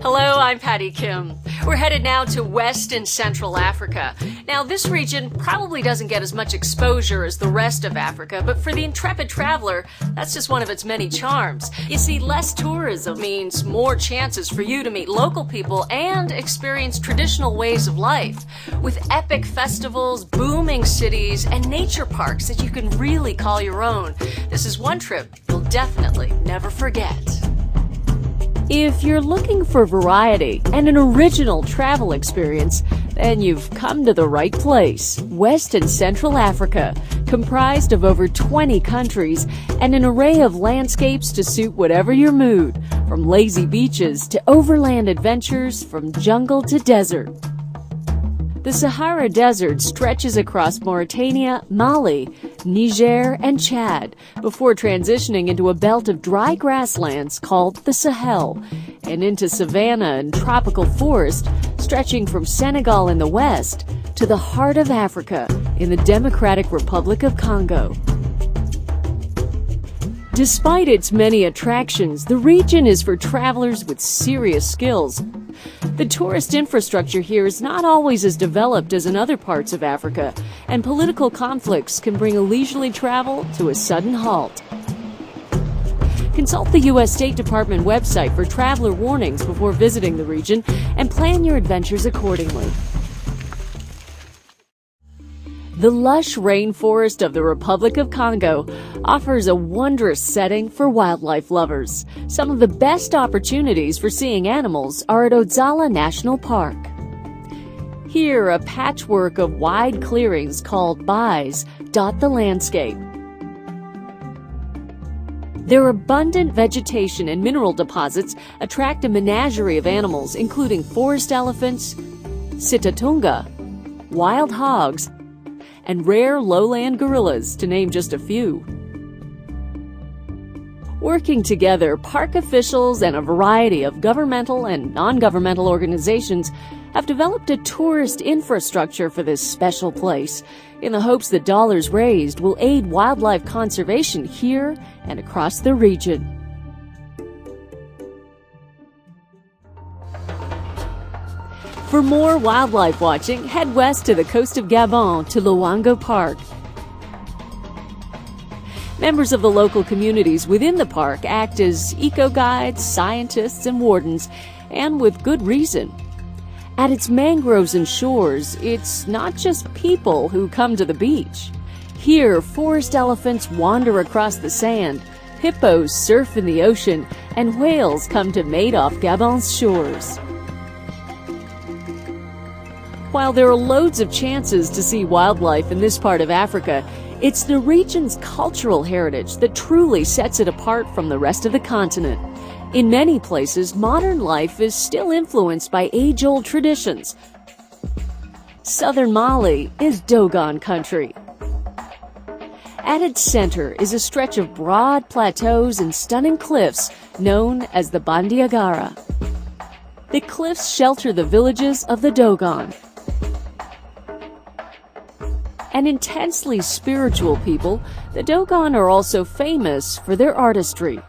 Hello, I'm Patty Kim. We're headed now to West and Central Africa. Now, this region probably doesn't get as much exposure as the rest of Africa, but for the intrepid traveler, that's just one of its many charms. You see, less tourism means more chances for you to meet local people and experience traditional ways of life, with epic festivals, booming cities, and nature parks that you can really call your own. This is one trip you'll definitely never forget. If you're looking for variety and an original travel experience, then you've come to the right place. West and Central Africa, comprised of over 20 countries and an array of landscapes to suit whatever your mood, from lazy beaches to overland adventures, from jungle to desert. The Sahara Desert stretches across Mauritania, Mali, Niger, and Chad before transitioning into a belt of dry grasslands called the Sahel, and into savanna and tropical forest stretching from Senegal in the west to the heart of Africa in the Democratic Republic of Congo. Despite its many attractions, the region is for travelers with serious skills. The tourist infrastructure here is not always as developed as in other parts of Africa, and political conflicts can bring a leisurely travel to a sudden halt. Consult the U.S. State Department website for traveler warnings before visiting the region and plan your adventures accordingly. The lush rainforest of the Republic of Congo offers a wondrous setting for wildlife lovers. Some of the best opportunities for seeing animals are at Ozala National Park. Here, a patchwork of wide clearings called bais dot the landscape. Their abundant vegetation and mineral deposits attract a menagerie of animals, including forest elephants, sitatunga, wild hogs, and rare lowland gorillas, to name just a few. Working together, park officials and a variety of governmental and non-governmental organizations have developed a tourist infrastructure for this special place, in the hopes that dollars raised will aid wildlife conservation here and across the region. For more wildlife watching, head west to the coast of Gabon to Luango Park. Members of the local communities within the park act as eco-guides, scientists, and wardens, and with good reason. At its mangroves and shores, it's not just people who come to the beach. Here, forest elephants wander across the sand, hippos surf in the ocean, and whales come to mate off Gabon's shores. While there are loads of chances to see wildlife in this part of Africa, it's the region's cultural heritage that truly sets it apart from the rest of the continent. In many places, modern life is still influenced by age-old traditions. Southern Mali is Dogon country. At its center is a stretch of broad plateaus and stunning cliffs known as the Bandiagara. The cliffs shelter the villages of the Dogon. An intensely spiritual people, the Dogon are also famous for their artistry.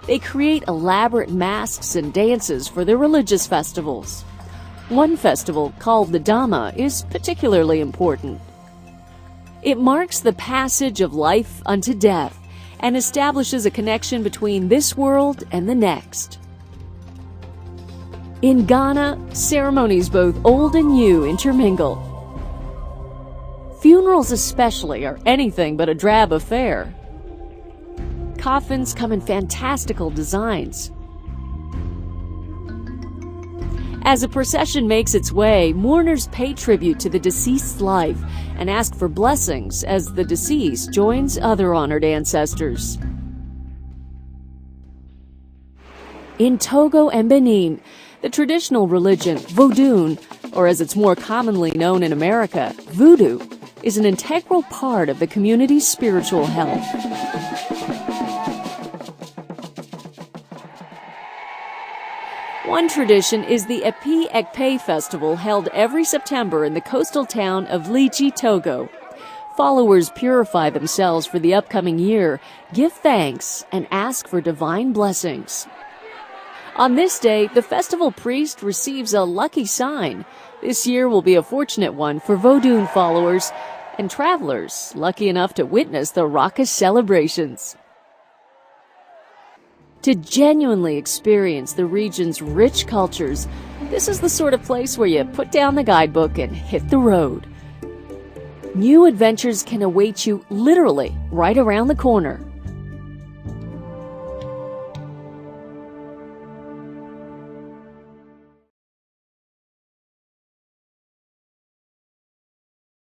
They create elaborate masks and dances for their religious festivals. One festival, called the Dama, is particularly important. It marks the passage of life unto death and establishes a connection between this world and the next. In Ghana, ceremonies both old and new intermingle. Funerals especially are anything but a drab affair. Coffins come in fantastical designs. As a procession makes its way, mourners pay tribute to the deceased's life and ask for blessings as the deceased joins other honored ancestors. In Togo and Benin, the traditional religion, Vodun, or as it's more commonly known in America, Voodoo, is an integral part of the community's spiritual health. One tradition is the Epi Ekpe Festival, held every September in the coastal town of Lichi, Togo. Followers purify themselves for the upcoming year, give thanks, and ask for divine blessings. On this day, the festival priest receives a lucky sign. This year will be a fortunate one for Vodun followers and travelers lucky enough to witness the raucous celebrations. To genuinely experience the region's rich cultures, this is the sort of place where you put down the guidebook and hit the road. New adventures can await you literally right around the corner.